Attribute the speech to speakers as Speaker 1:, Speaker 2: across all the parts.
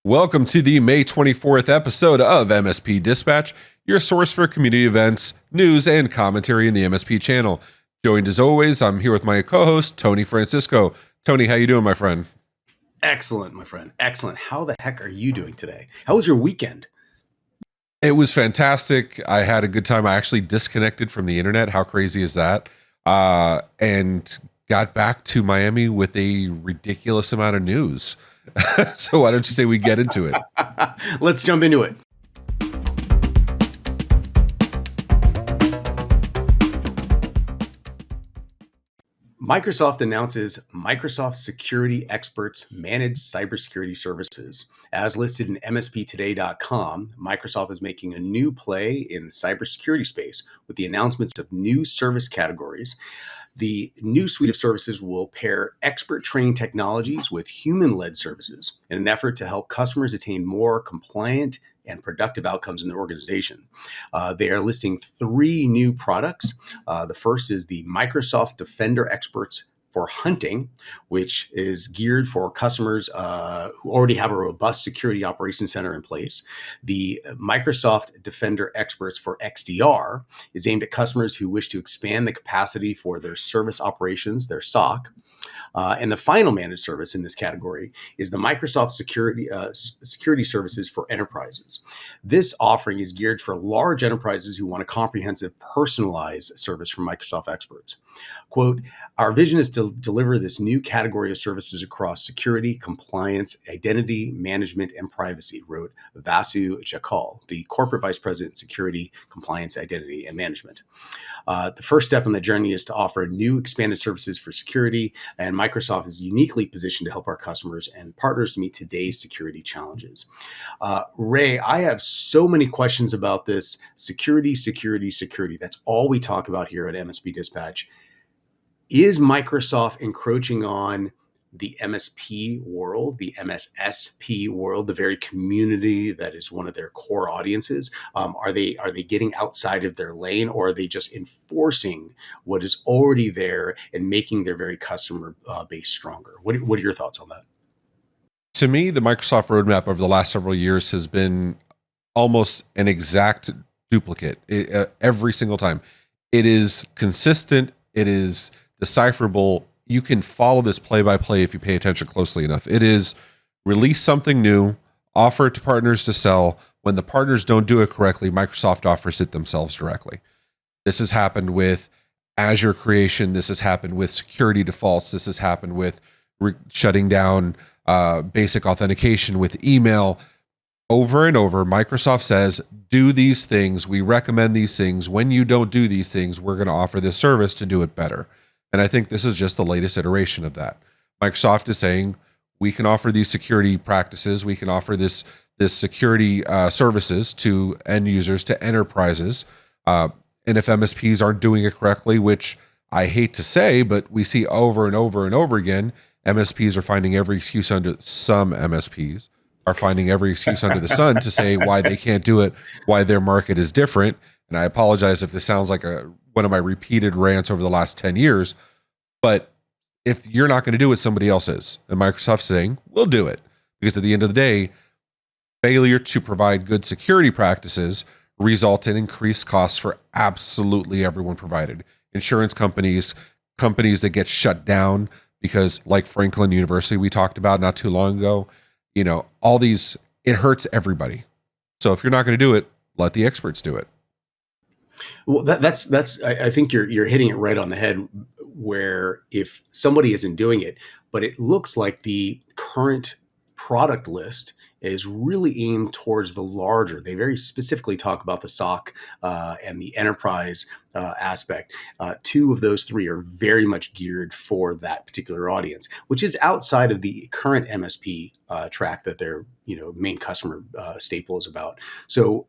Speaker 1: Welcome to the May 24th episode of MSP Dispatch, your source for community events, news, and commentary in the MSP channel. Joined as always, I'm here with my co-host, Tony Francisco. Tony, how you doing, my friend?
Speaker 2: Excellent, my friend. Excellent. How the heck are you doing today? How was your weekend?
Speaker 1: It was fantastic. I had a good time. I actually disconnected from the internet. How crazy is that? And got back to Miami with a ridiculous amount of news. So why don't you say we get into it?
Speaker 2: Let's jump into it. Microsoft announces Microsoft Security Experts Managed Cybersecurity Services. As listed in MSPtoday.com, Microsoft is making a new play in the cybersecurity space with the announcements of new service categories. The new suite of services will pair expert-trained technologies with human-led services in an effort to help customers attain more compliant and productive outcomes in their organization. They are listing three new products. The first is the Microsoft Defender Experts for Hunting, which is geared for customers who already have a robust security operations center in place. The Microsoft Defender Experts for XDR is aimed at customers who wish to expand the capacity for their service operations, their SOC. And the final managed service in this category is the Microsoft Security Services for Enterprises. This offering is geared for large enterprises who want a comprehensive, personalized service from Microsoft experts. Quote, our vision is to deliver this new category of services across security, compliance, identity, management, and privacy, wrote Vasu Jakal, the Corporate Vice President, Security, Compliance, Identity, and Management. The first step on the journey is to offer new expanded services for security, and Microsoft is uniquely positioned to help our customers and partners meet today's security challenges. Ray, I have so many questions about this. Security. That's all we talk about here at MSP Dispatch. Is Microsoft encroaching on the MSP world, the MSSP world, the very community that is one of their core audiences? Are they getting outside of their lane, or are they just enforcing what is already there and making their very customer base stronger? What are your thoughts on that?
Speaker 1: To me, the Microsoft roadmap over the last several years has been almost an exact duplicate every single time. It is consistent. It is decipherable. You can follow this play by play if you pay attention closely enough. It is release something new, offer it to partners to sell. When the partners don't do it correctly, Microsoft offers it themselves directly. This has happened with Azure creation. This has happened with security defaults. This has happened with shutting down basic authentication with email. Over and over, Microsoft says, do these things. We recommend these things. When you don't do these things, we're going to offer this service to do it better. And I think this is just the latest iteration of that. Microsoft is saying, we can offer these security practices. We can offer this security services to end users, to enterprises. And if MSPs aren't doing it correctly, which I hate to say, but we see over and over and over again, MSPs are finding every excuse some MSPs are finding every excuse under the sun to say why they can't do it, why their market is different. And I apologize if this sounds like one of my repeated rants over the last 10 years, but if you're not going to do it, somebody else is. And Microsoft's saying, we'll do it. Because at the end of the day, failure to provide good security practices result in increased costs for absolutely everyone provided. Insurance companies that get shut down because, like Franklin University we talked about not too long ago, all these, it hurts everybody. So if you're not going to do it, let the experts do it.
Speaker 2: Well, that's I think you're hitting it right on the head, where if somebody isn't doing it, but it looks like the current product list is really aimed towards the larger. They very specifically talk about the SOC and the enterprise aspect. Two of those three are very much geared for that particular audience, which is outside of the current MSP track that their main customer staple is about. So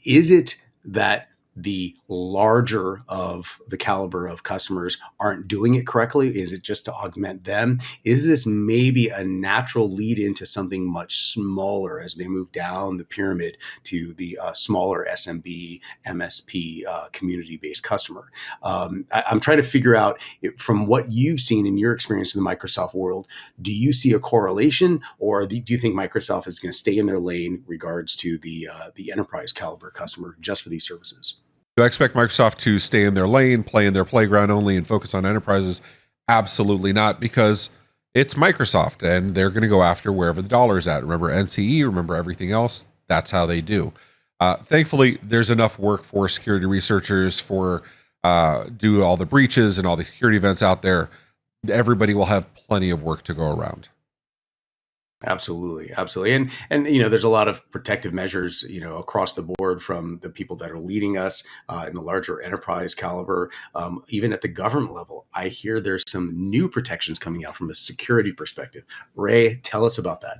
Speaker 2: is it that the larger of the caliber of customers aren't doing it correctly? Is it just to augment them? Is this maybe a natural lead into something much smaller as they move down the pyramid to the smaller SMB, MSP, community-based customer? I'm trying to figure out, from what you've seen in your experience in the Microsoft world, do you see a correlation, or do you think Microsoft is going to stay in their lane regards to the enterprise caliber customer just for these services?
Speaker 1: Do I expect Microsoft to stay in their lane, play in their playground only, and focus on enterprises? Absolutely not, because it's Microsoft and they're going to go after wherever the dollar is at. Remember NCE, remember everything else. That's how they do. Thankfully, there's enough work for security researchers for do all the breaches and all the security events out there. Everybody will have plenty of work to go around.
Speaker 2: Absolutely, absolutely, and there's a lot of protective measures across the board from the people that are leading us in the larger enterprise caliber, even at the government level. I hear there's some new protections coming out from a security perspective. Ray, tell us about that.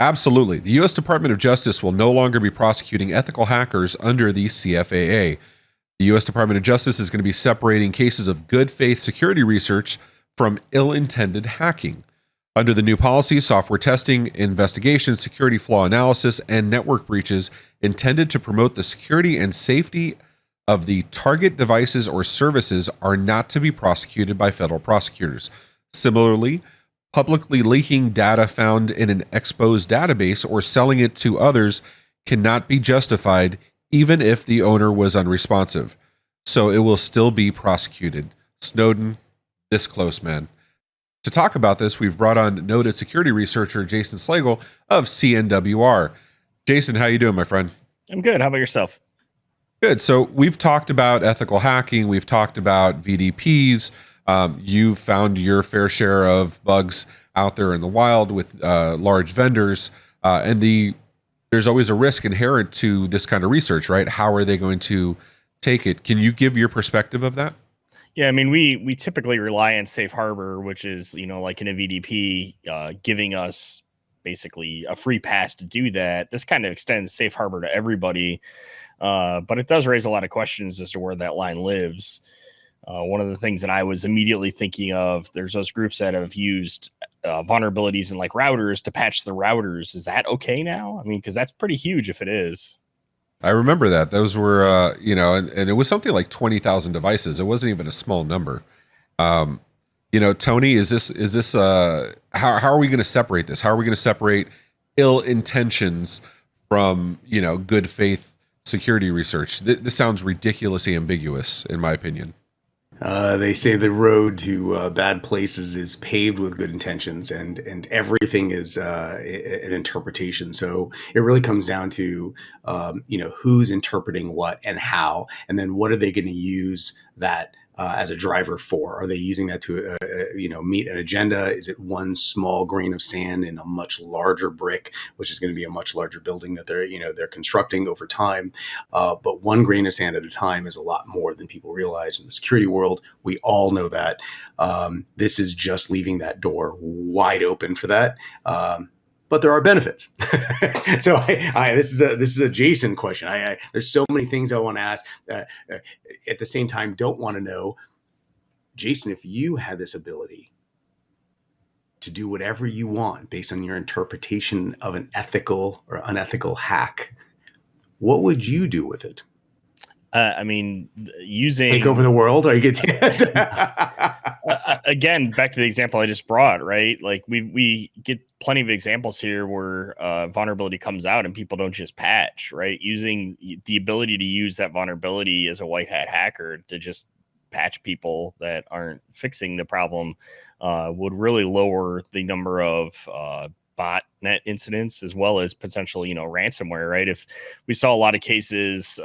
Speaker 1: Absolutely. The U.S. Department of Justice will no longer be prosecuting ethical hackers under the CFAA. The U.S. Department of Justice is going to be separating cases of good faith security research from ill-intended hacking. Under the new policy, software testing, investigation, security flaw analysis, and network breaches intended to promote the security and safety of the target devices or services are not to be prosecuted by federal prosecutors. Similarly, publicly leaking data found in an exposed database or selling it to others cannot be justified even if the owner was unresponsive. So it will still be prosecuted. Snowden, this close, man. To talk about this, we've brought on noted security researcher Jason Slagel of CNWR. Jason, how you doing, my friend?
Speaker 3: I'm good. How about yourself?
Speaker 1: Good. So we've talked about ethical hacking. We've talked about VDPs. You've found your fair share of bugs out there in the wild with large vendors. There's always a risk inherent to this kind of research, right? How are they going to take it? Can you give your perspective of that?
Speaker 3: Yeah, I mean, we typically rely on safe harbor, which is, like in a VDP, giving us basically a free pass to do that. This kind of extends safe harbor to everybody, but it does raise a lot of questions as to where that line lives. One of the things that I was immediately thinking of, there's those groups that have used vulnerabilities in like routers to patch the routers. Is that okay now? I mean, because that's pretty huge if it is.
Speaker 1: I remember that. Those were, and it was something like 20,000 devices. It wasn't even a small number. Tony, is this how are we going to separate this? How are we going to separate ill intentions from, good faith security research? This sounds ridiculously ambiguous, in my opinion.
Speaker 2: They say the road to bad places is paved with good intentions, and everything is an interpretation. So it really comes down to who's interpreting what and how, and then what are they going to use that as a driver for? Are they using that to meet an agenda? Is it one small grain of sand in a much larger brick, which is going to be a much larger building that they're constructing over time? But one grain of sand at a time is a lot more than people realize in the security world. We all know that. This is just leaving that door wide open for that. But there are benefits. So this is a Jason question. There's so many things I want to ask. At the same time, don't want to know, Jason, if you had this ability to do whatever you want based on your interpretation of an ethical or unethical hack, what would you do with it?
Speaker 3: Using
Speaker 2: take over the world, or you get
Speaker 3: again back to the example I just brought, right? Like we get plenty of examples here where vulnerability comes out and people don't just patch, right? Using the ability to use that vulnerability as a white hat hacker to just patch people that aren't fixing the problem would really lower the number of botnet incidents as well as potential, ransomware, right? If we saw a lot of cases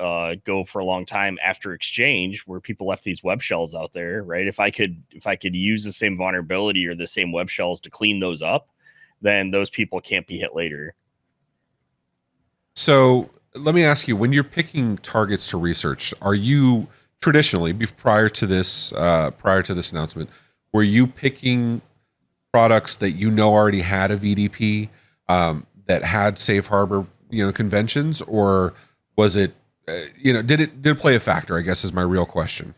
Speaker 3: go for a long time after Exchange where people left these web shells out there, right? If I could use the same vulnerability or the same web shells to clean those up, then those people can't be hit later.
Speaker 1: So let me ask you, when you're picking targets to research, are you traditionally, prior to this announcement, were you picking products that already had a VDP that had safe harbor conventions, or was it did it play a factor, I guess, is my real question.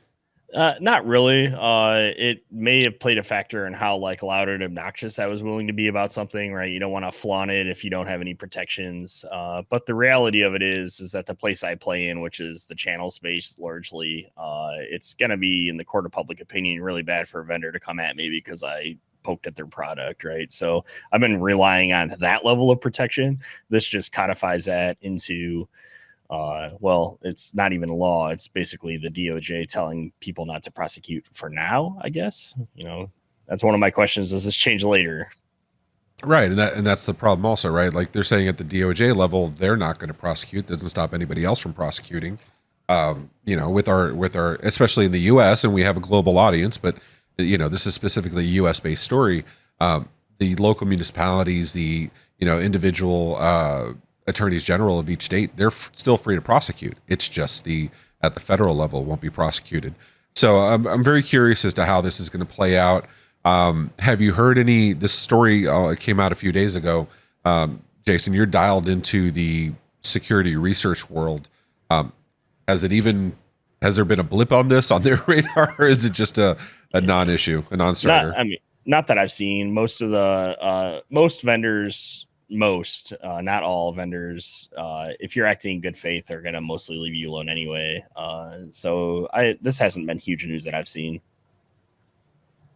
Speaker 3: Not really. It may have played a factor in how like loud and obnoxious I was willing to be about something, right? You don't want to flaunt it if you don't have any protections. But the reality of it is that the place I play in, which is the channel space largely, it's going to be in the court of public opinion really bad for a vendor to come at me because I poked at their product, right? So I've been relying on that level of protection. This just codifies that into well, it's not even a law. It's basically the DOJ telling people not to prosecute for now, I guess. That's one of my questions. Does this change later?
Speaker 1: Right. And that's the problem also, right? Like they're saying at the DOJ level, they're not going to prosecute. Doesn't stop anybody else from prosecuting. With our, especially in the US, and we have a global audience, but this is specifically a US based story. The local municipalities, the, individual, attorneys general of each state, they're still free to prosecute. It's just at the federal level won't be prosecuted. So I'm very curious as to how this is going to play out. Have you heard this story came out a few days ago. Jason, you're dialed into the security research world. Has there been a blip on this on their radar, or is it just a non-issue, a non-starter?
Speaker 3: Not that I've seen. Most of the most vendors, not all vendors, if you're acting in good faith, are going to mostly leave you alone anyway. So this hasn't been huge news that I've seen.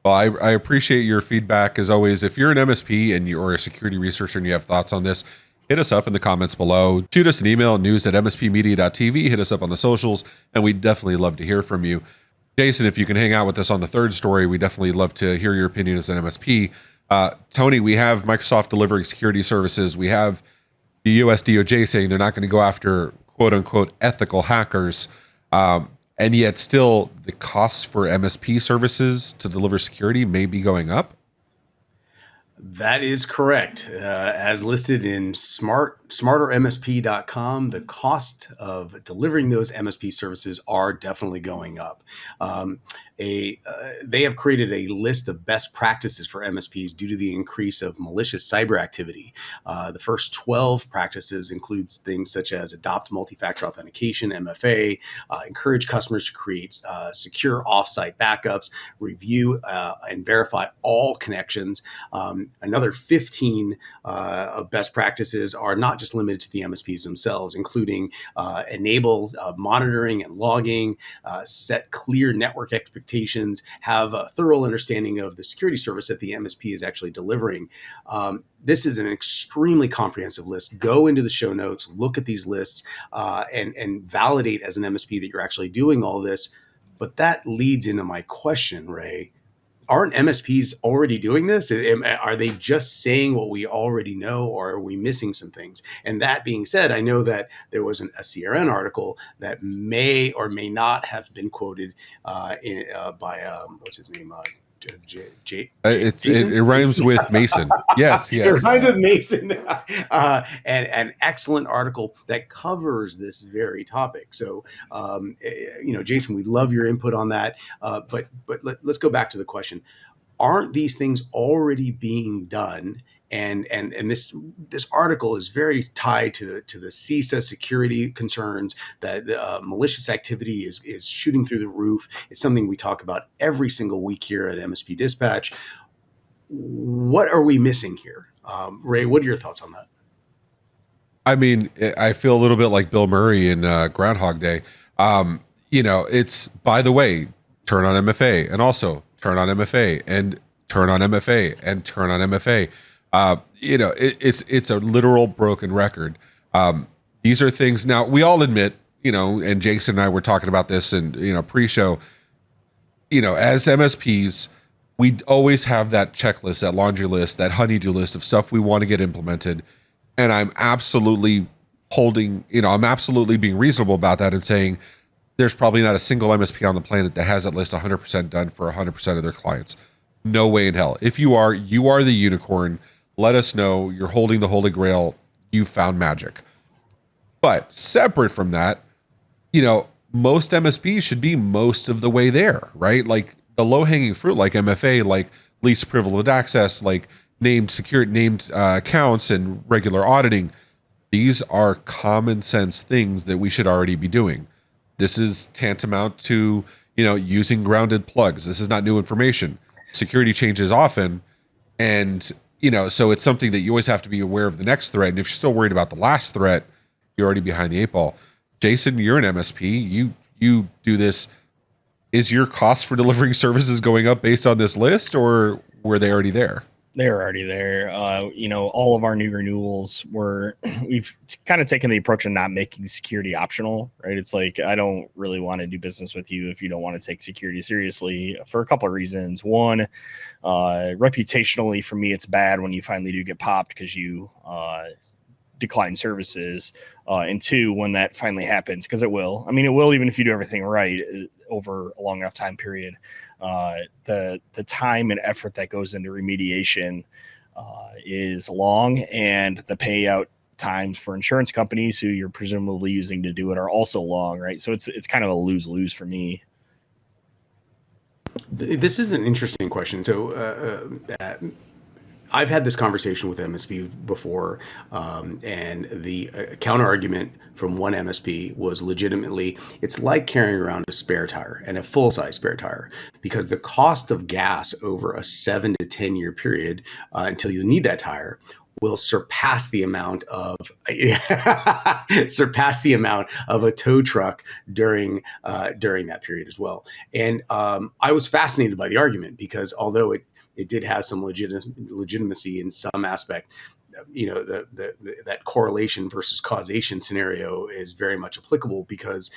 Speaker 1: Well, I appreciate your feedback as always. If you're an MSP and you're a security researcher and you have thoughts on this, hit us up in the comments below. Shoot us an email, news@mspmedia.tv. Hit us up on the socials, and we'd definitely love to hear from you. Jason, if you can hang out with us on the third story, we definitely love to hear your opinion as an MSP. Tony, we have Microsoft delivering security services. We have the US DOJ saying they're not going to go after quote unquote ethical hackers. And yet still the costs for MSP services to deliver security may be going up.
Speaker 2: That is correct. As listed in smartermsp.com, the cost of delivering those MSP services are definitely going up. They have created a list of best practices for MSPs due to the increase of malicious cyber activity. The first 12 practices includes things such as adopt multi-factor authentication, MFA, encourage customers to create secure offsite backups, review and verify all connections. Another 15 of best practices are not just limited to the MSPs themselves, including enable monitoring and logging, set clear network expectations, have a thorough understanding of the security service that the MSP is actually delivering. This is an extremely comprehensive list. Go into the show notes, look at these lists, and validate as an MSP that you're actually doing all this. But that leads into my question, Ray. Aren't MSPs already doing this? Are they just saying what we already know, or are we missing some things? And that being said, I know that there was a CRN article that may or may not have been quoted by what's his name?
Speaker 1: It rhymes with Mason. Yes.
Speaker 2: It rhymes with Mason. An excellent article that covers this very topic. So, Jason, we'd love your input on that. But let's go back to the question. Aren't these things already being done? And this article is very tied to the CISA security concerns that malicious activity is shooting through the roof. It's something we talk about every single week here at MSP Dispatch. What are we missing here? Ray, what are your thoughts on that?
Speaker 1: I mean, I feel a little bit like Bill Murray in Groundhog Day. It's, by the way, turn on MFA and also turn on MFA and turn on MFA and turn on MFA. It's a literal broken record. These are things now we all admit, and Jason and I were talking about this and, pre-show, as MSPs, we always have that checklist, that laundry list, that honey-do list of stuff we want to get implemented. And I'm absolutely being reasonable about that and saying there's probably not a single MSP on the planet that has that list 100% done for 100% of their clients. No way in hell. If you are the unicorn. Let us know you're holding the Holy Grail. You found magic. But separate from that, most MSPs should be most of the way there, right? Like the low-hanging fruit, like MFA, like least privileged access, like named accounts and regular auditing. These are common sense things that we should already be doing. This is tantamount to, using grounded plugs. This is not new information. Security changes often. And, so it's something that you always have to be aware of the next threat. And if you're still worried about the last threat, you're already behind the eight ball. Jason, you're an MSP. You do this. Is your cost for delivering services going up based on this list, or were they already there?
Speaker 3: They're already there. All of our new renewals we've kind of taken the approach of not making security optional, right? It's like, I don't really want to do business with you if you don't want to take security seriously, for a couple of reasons. One, reputationally for me, it's bad when you finally do get popped because you decline services. And two, when that finally happens, because it will. I mean, it will, even if you do everything right over a long enough time period. The time and effort that goes into remediation is long, and the payout times for insurance companies who you're presumably using to do it are also long, right? So it's kind of a lose-lose for me.
Speaker 2: This is an interesting question. So I've had this conversation with MSP before, and the counter argument from one MSP was legitimately, it's like carrying around a spare tire, and a full-size spare tire, because the cost of gas over a 7 to 10 year period until you need that tire will surpass the amount of a tow truck during that period as well. And I was fascinated by the argument, because although it did have some legitimacy in some aspect, that correlation versus causation scenario is very much applicable, because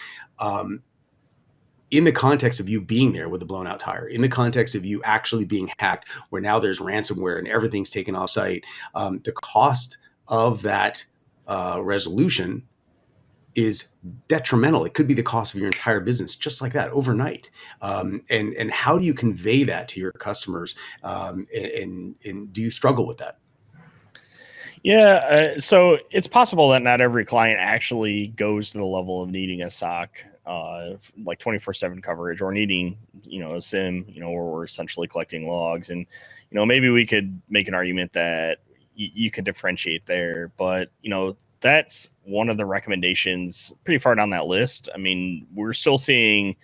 Speaker 2: in the context of you being there with a blown out tire, in the context of you actually being hacked, where now there's ransomware and everything's taken off site, the cost of that resolution is detrimental. It could be the cost of your entire business, just like that, overnight. And how do you convey that to your customers? And do you struggle with that?
Speaker 3: Yeah, so it's possible that not every client actually goes to the level of needing a SOC, like 24/7 coverage, or needing, a SIM, where we're essentially collecting logs. And, maybe we could make an argument that you could differentiate there, but, that's one of the recommendations pretty far down that list. I mean, we're still seeing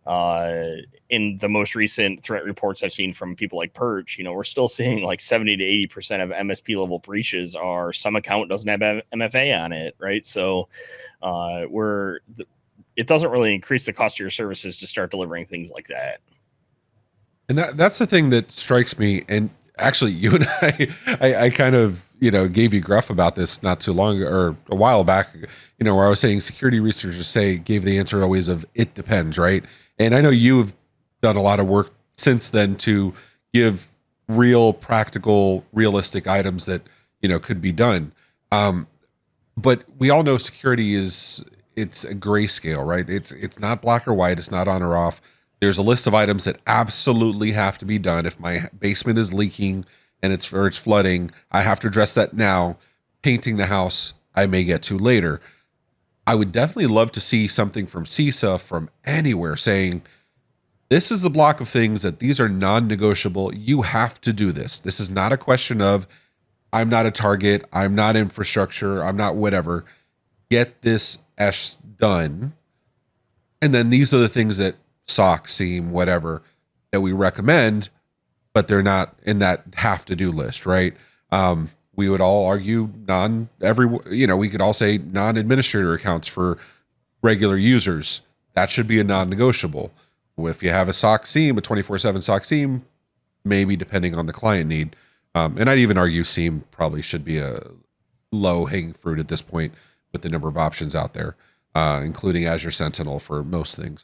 Speaker 3: in the most recent threat reports I've seen from people like Perch, we're still seeing like 70 to 80% of MSP level breaches are some account doesn't have MFA on it, right? So it doesn't really increase the cost of your services to start delivering things like that.
Speaker 1: And that's the thing that strikes me. And actually, you and I kind of, gave you gruff about this not too long, or a while back, where I was saying security researchers gave the answer always of it depends, right? And I know you've done a lot of work since then to give real, practical, realistic items that, could be done. But we all know security it's a grayscale, right? It's not black or white. It's not on or off. There's a list of items that absolutely have to be done. If my basement is leaking and it's flooding, I have to address that now. Painting the house, I may get to later. I would definitely love to see something from CISA, from anywhere, saying, this is the block of things that these are non-negotiable. You have to do this. This is not a question of, I'm not a target, I'm not infrastructure, I'm not whatever. Get this done. And then these are the things that SOC, SIEM, whatever, that we recommend, but they're not in that have-to-do list, right? We would all argue we could all say non-administrator accounts for regular users. That should be a non-negotiable. If you have a SOC SIEM, a 24/7 SOC SIEM, maybe depending on the client need. And I'd even argue SIEM probably should be a low-hanging fruit at this point with the number of options out there, including Azure Sentinel for most things.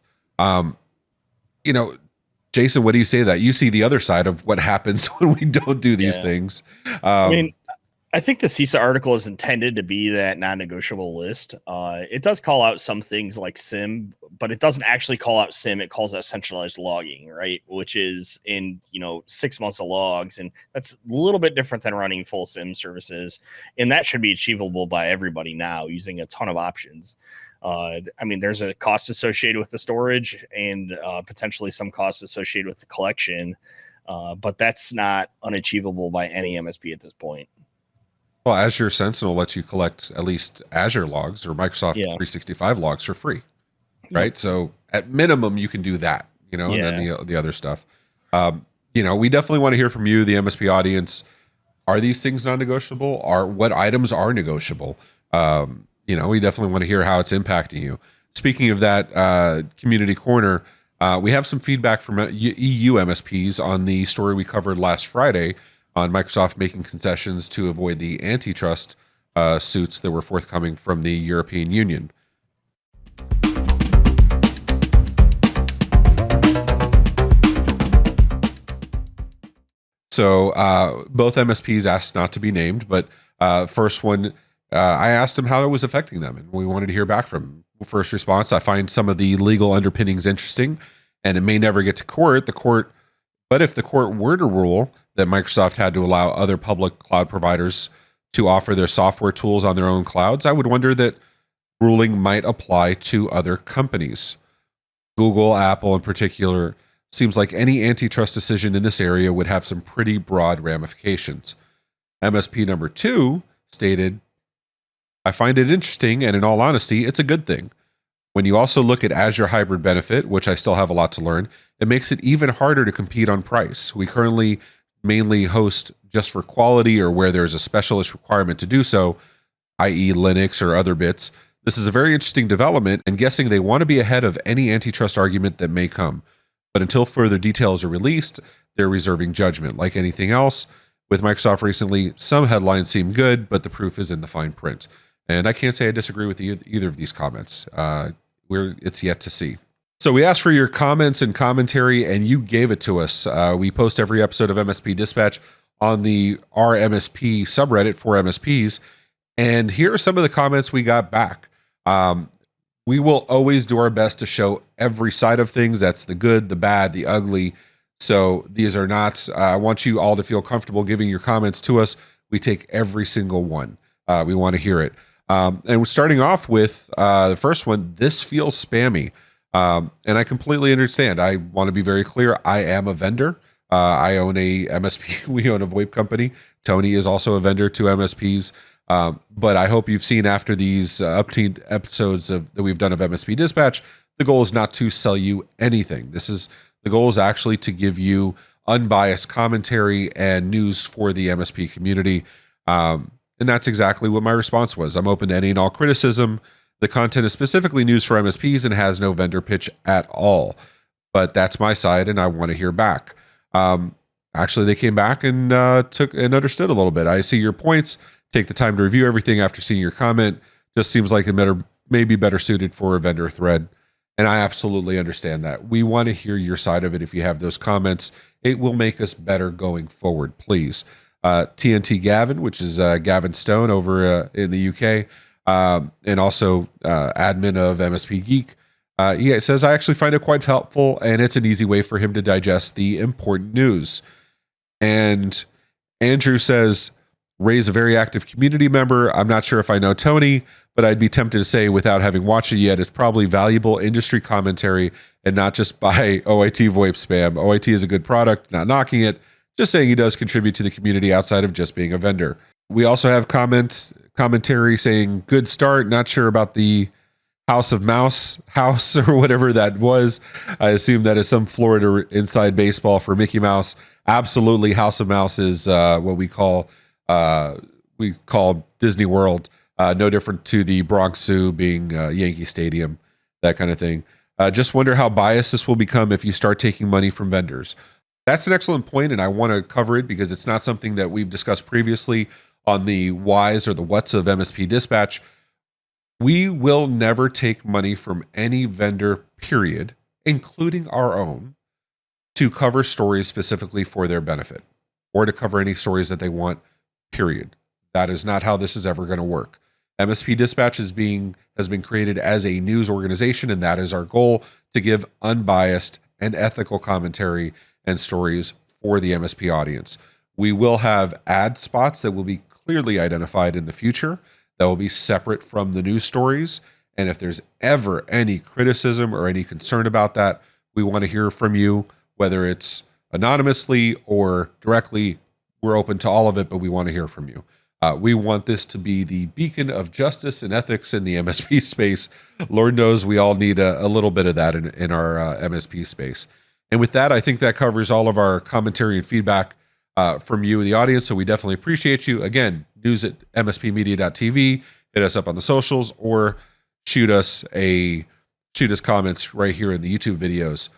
Speaker 1: Jason, what do you say to that? You see the other side of what happens when we don't do these things.
Speaker 3: I think the CISA article is intended to be that non-negotiable list. It does call out some things like SIM, but it doesn't actually call out SIM. It calls out centralized logging, right? Which is in 6 months of logs, and that's a little bit different than running full SIM services. And that should be achievable by everybody now using a ton of options. There's a cost associated with the storage and potentially some costs associated with the collection. But that's not unachievable by any MSP at this point.
Speaker 1: Well, Azure Sentinel lets you collect at least Azure logs or Microsoft 365 logs for free, right?
Speaker 3: Yep.
Speaker 1: So at minimum, you can do that, and then the other stuff. We definitely want to hear from you, the MSP audience. Are these things non-negotiable? What items are negotiable? We definitely want to hear how it's impacting you. Speaking of that, Community Corner, we have some feedback from EU MSPs on the story we covered last Friday on Microsoft making concessions to avoid the antitrust suits that were forthcoming from the European Union. So both MSPs asked not to be named, but first one, I asked them how it was affecting them, and we wanted to hear back from them. First response, I find some of the legal underpinnings interesting, and it may never get to court. But if the court were to rule that Microsoft had to allow other public cloud providers to offer their software tools on their own clouds, I would wonder that ruling might apply to other companies. Google, Apple in particular. Seems like any antitrust decision in this area would have some pretty broad ramifications. MSP number 2 stated, I find it interesting, and in all honesty, it's a good thing. When you also look at Azure Hybrid Benefit, which I still have a lot to learn, it makes it even harder to compete on price. We currently mainly host just for quality or where there's a specialist requirement to do so, i.e. Linux or other bits. This is a very interesting development, and guessing they want to be ahead of any antitrust argument that may come. But until further details are released, they're reserving judgment. Like anything else, with Microsoft recently, some headlines seem good, but the proof is in the fine print. And I can't say I disagree with either of these comments. It's yet to see. So we asked for your comments and commentary, and you gave it to us. We post every episode of MSP Dispatch on the RMSP subreddit for MSPs. And here are some of the comments we got back. We will always do our best to show every side of things. That's the good, the bad, the ugly. So these are not, I want you all to feel comfortable giving your comments to us. We take every single one. We want to hear it. And we're starting off with the first one. This feels spammy. And I completely understand. I want to be very clear. I am a vendor. I own a MSP. We own a VoIP company. Tony is also a vendor to MSPs. But I hope you've seen after these up-to episodes that we've done of MSP Dispatch, the goal is not to sell you anything. The goal is actually to give you unbiased commentary and news for the MSP community. And that's exactly what my response was. I'm open to any and all criticism. The content is specifically news for MSPs and has no vendor pitch at all. But that's my side, and I want to hear back. Actually, they came back and took and understood a little bit. I see your points. Take the time to review everything after seeing your comment. Just seems like it may be better suited for a vendor thread. And I absolutely understand that. We want to hear your side of it. If you have those comments, it will make us better going forward, please. TNT Gavin, which is Gavin Stone over in the UK, and also admin of MSP Geek. He says, I actually find it quite helpful, and it's an easy way for him to digest the important news. And Andrew says, Ray's a very active community member. I'm not sure if I know Tony, but I'd be tempted to say, without having watched it yet, it's probably valuable industry commentary and not just by OIT VoIP spam. OIT is a good product, not knocking it, just saying he does contribute to the community outside of just being a vendor. We also have commentary saying, good start. Not sure about the House of Mouse house or whatever that was. I assume that is some Florida inside baseball for Mickey Mouse. Absolutely, House of Mouse is what we call Disney World. No different to the Bronx Zoo being Yankee Stadium, that kind of thing. Just wonder how biased this will become if you start taking money from vendors. That's an excellent point, and I want to cover it because it's not something that we've discussed previously on the whys or the whats of MSP Dispatch. We will never take money from any vendor, period, including our own, to cover stories specifically for their benefit or to cover any stories that they want, period. That is not how this is ever going to work. MSP Dispatch has been created as a news organization, and that is our goal, to give unbiased and ethical commentary and stories for the MSP audience. We will have ad spots that will be clearly identified in the future that will be separate from the news stories. And if there's ever any criticism or any concern about that, we want to hear from you, whether it's anonymously or directly. We're open to all of it, but we want to hear from you. We want this to be the beacon of justice and ethics in the MSP space. Lord knows we all need a little bit of that in our MSP space. And with that, I think that covers all of our commentary and feedback from you, the audience. So we definitely appreciate you. Again, news at mspmedia.tv. Hit us up on the socials or shoot us comments right here in the YouTube videos.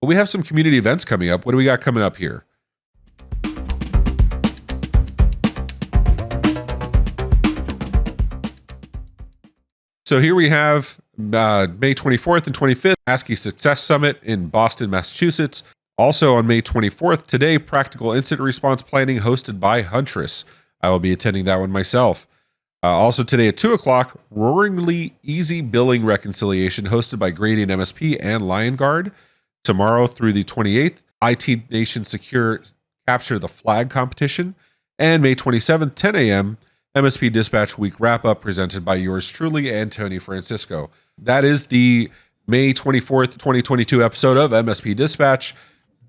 Speaker 1: But we have some community events coming up. What do we got coming up here? So here we have May 24th and 25th, ASCII Success Summit in Boston, Massachusetts. Also on May 24th, today, Practical Incident Response Planning hosted by Huntress. I will be attending that one myself. Also today at 2 o'clock, Roaringly Easy Billing Reconciliation hosted by Gradient MSP and LionGuard. Tomorrow through the 28th, IT Nation Secure Capture the Flag competition. And May 27th, 10 a.m., MSP Dispatch Week Wrap-Up presented by yours truly and Tony Francisco. That is the May 24th, 2022 episode of MSP Dispatch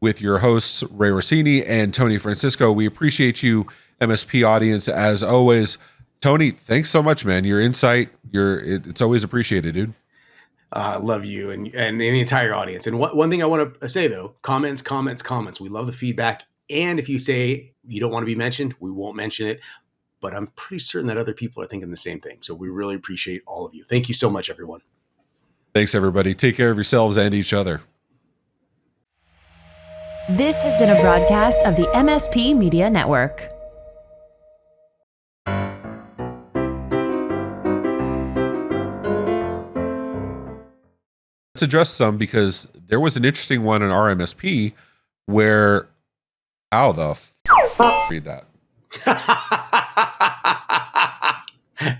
Speaker 1: with your hosts, Ray Orsini and Tony Francisco. We appreciate you, MSP audience, as always. Tony, thanks so much, man. Your insight, it's always appreciated, dude.
Speaker 2: I love you and the entire audience. And one thing I want to say, though, comments. We love the feedback. And if you say you don't want to be mentioned, we won't mention it. But I'm pretty certain that other people are thinking the same thing. So we really appreciate all of you. Thank you so much, everyone.
Speaker 1: Thanks, everybody. Take care of yourselves and each other.
Speaker 4: This has been a broadcast of the MSP Media Network.
Speaker 1: Let's address some because there was an interesting one in our MSP where, how the read that?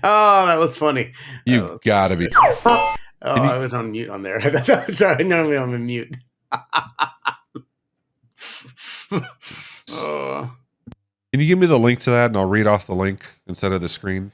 Speaker 2: Oh, that was funny.
Speaker 1: You gotta be.
Speaker 2: I was on mute on there. Sorry, normally I'm on mute.
Speaker 1: Can you give me the link to that and I'll read off the link instead of the screen?